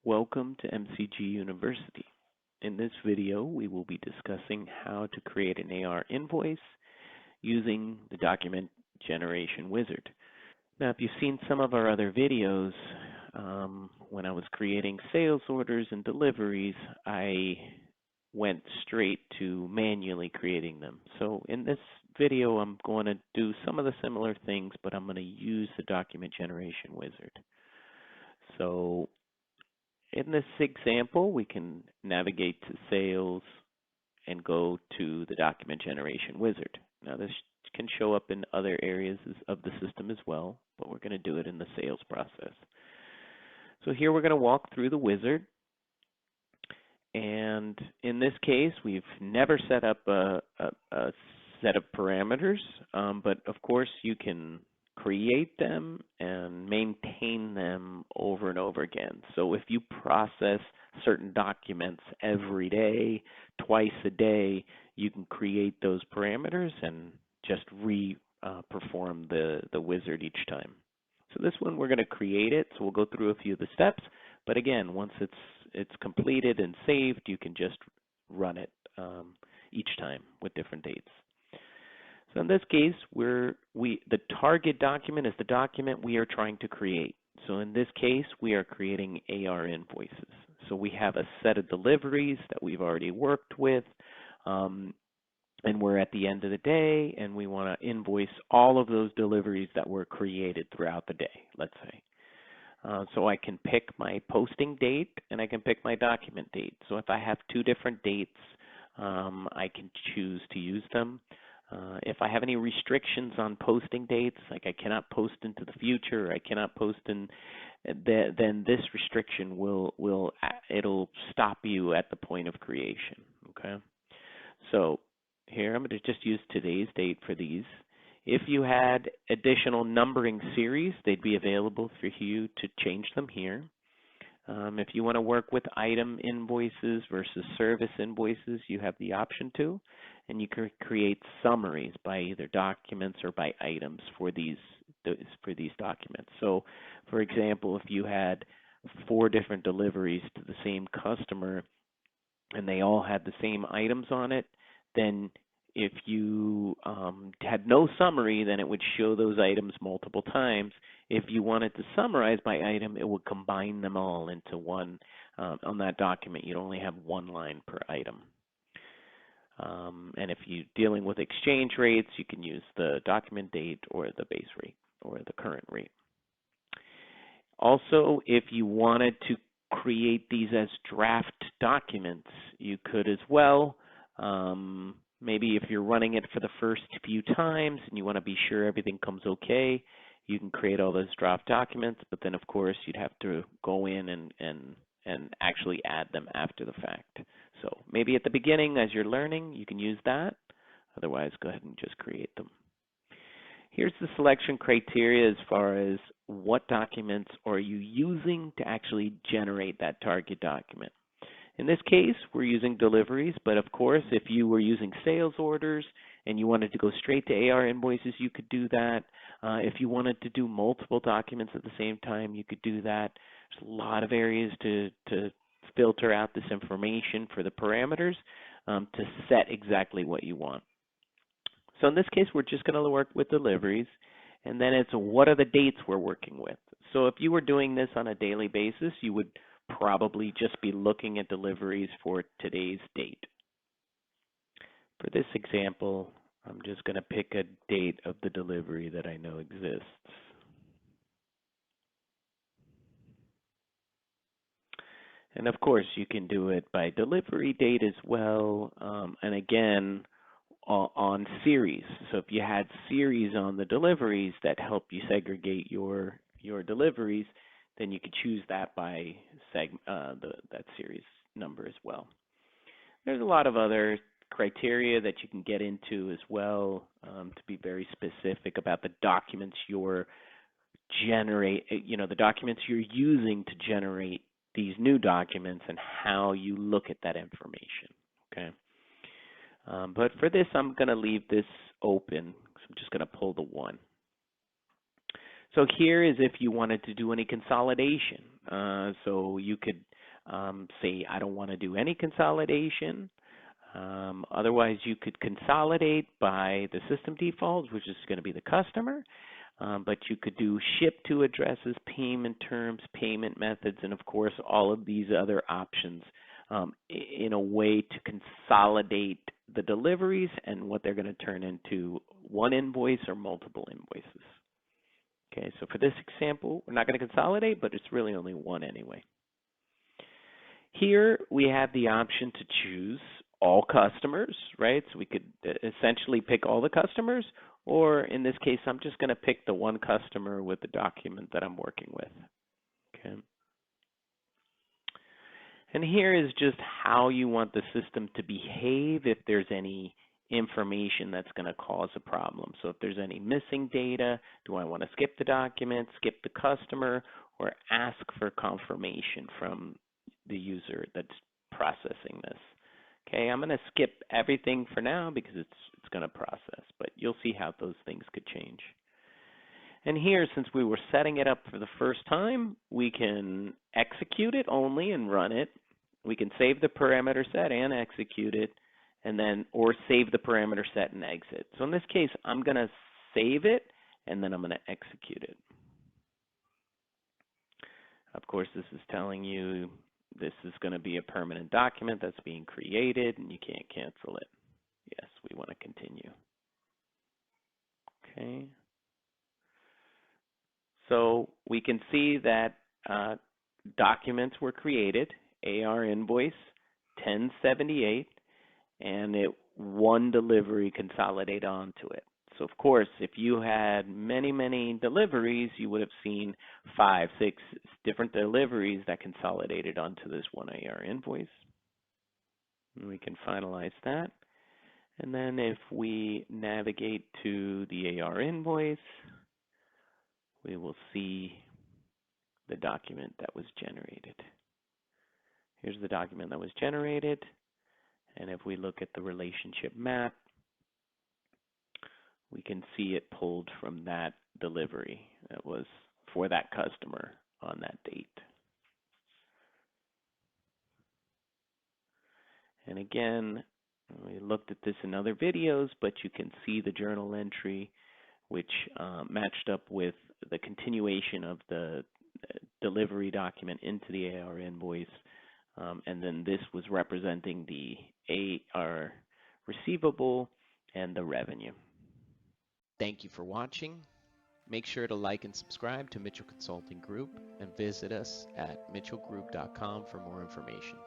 Welcome to MCG University. In this video, we will be discussing how to create an AR invoice using the document generation wizard. Now, if you've seen some of our other videos, when I was creating sales orders and deliveries, I went straight to manually creating them. So in this video, I'm going to do some of the similar things, but I'm going to use the document generation wizard. So in this example, we can navigate to sales and go to the document generation wizard. Now this can show up in other areas of the system as well, but we're going to do it in the sales process. So here we're going to walk through the wizard. And in this case, we've never set up a set of parameters, but of course you can create them and maintain them over and over again. So if you process certain documents every day, twice a day, you can create those parameters and just perform the wizard each time. So this one we're going to create it, so we'll go through a few of the steps. But again, once it's completed and saved, you can just run it each time with different dates. So in this case, the target document is the document we are trying to create. So in this case, we are creating AR invoices. So we have a set of deliveries that we've already worked with, and we're at the end of the day, and we want to invoice all of those deliveries that were created throughout the day, let's say. So I can pick my posting date, and I can pick my document date. So if I have two different dates, I can choose to use them. If I have any restrictions on posting dates, like I cannot post into the future, I cannot post in, then this restriction it'll stop you at the point of creation. Okay. So here I'm going to just use today's date for these. If you had additional numbering series, they'd be available for you to change them here. If you want to work with item invoices versus service invoices, you have the option to, and you can create summaries by either documents or by items for these documents. So, for example, if you had 4 different deliveries to the same customer and they all had the same items on it, then if you had no summary, then it would show those items multiple times. If you wanted to summarize by item, it would combine them all into one. On that document, you'd only have one line per item. And if you're dealing with exchange rates, you can use the document date or the base rate or the current rate. Also, if you wanted to create these as draft documents, you could as well. Maybe if you're running it for the first few times and you want to be sure everything comes okay, you can create all those draft documents, but then of course you'd have to go in and actually add them after the fact. So maybe at the beginning as you're learning, you can use that. Otherwise, go ahead and just create them. Here's the selection criteria as far as what documents are you using to actually generate that target document. In this case, we're using deliveries, but of course, if you were using sales orders and you wanted to go straight to AR invoices, you could do that. If you wanted to do multiple documents at the same time, you could do that. There's a lot of areas to filter out this information for the parameters to set exactly what you want. So in this case, we're just going to work with deliveries, and then it's what are the dates we're working with. So if you were doing this on a daily basis, you would probably just be looking at deliveries for today's date. For this example, I'm just going to pick a date of the delivery that I know exists. And of course, you can do it by delivery date as well, and again, on series. So if you had series on the deliveries that help you segregate your deliveries, then you could choose that by that series number as well. There's a lot of other criteria that you can get into as well to be very specific about the documents the documents you're using to generate these new documents and how you look at that information. Okay. But for this, I'm going to leave this open. So I'm just going to pull the 1. So here is if you wanted to do any consolidation. So you could say, I don't want to do any consolidation. Otherwise, you could consolidate by the system defaults, which is going to be the customer. But you could do ship to addresses, payment terms, payment methods, and of course, all of these other options in a way to consolidate the deliveries and what they're going to turn into one invoice or multiple invoices. Okay, so for this example, we're not going to consolidate, but it's really only one anyway. Here we have the option to choose all customers, right? So we could essentially pick all the customers, or in this case, I'm just going to pick the one customer with the document that I'm working with. Okay. And here is just how you want the system to behave if there's any information that's going to cause a problem. So if there's any missing data, do I want to skip the document, skip the customer, or ask for confirmation from the user that's processing this? Okay, I'm going to skip everything for now because it's going to process, but you'll see how those things could change. And here, since we were setting it up for the first time, we can execute it only and run it. We can save the parameter set and execute it, and then, or save the parameter set and exit. So in this case, I'm going to save it, and then I'm going to execute it. Of course, this is telling you this is going to be a permanent document that's being created, and you can't cancel it. Yes, we want to continue. Okay. So we can see that documents were created, AR Invoice 1078, and one delivery consolidated onto it. So of course, if you had many deliveries, you would have seen 5, 6 different deliveries that consolidated onto this one AR invoice. And we can finalize that. And then if we navigate to the AR invoice, we will see the document that was generated. Here's the document that was generated. And if we look at the relationship map, we can see it pulled from that delivery that was for that customer on that date. And again, we looked at this in other videos, but you can see the journal entry, which matched up with the continuation of the delivery document into the AR invoice. And then this was representing the AR receivable and the revenue. Thank you for watching. Make sure to like and subscribe to Michell Consulting Group and visit us at mitchellgroup.com for more information.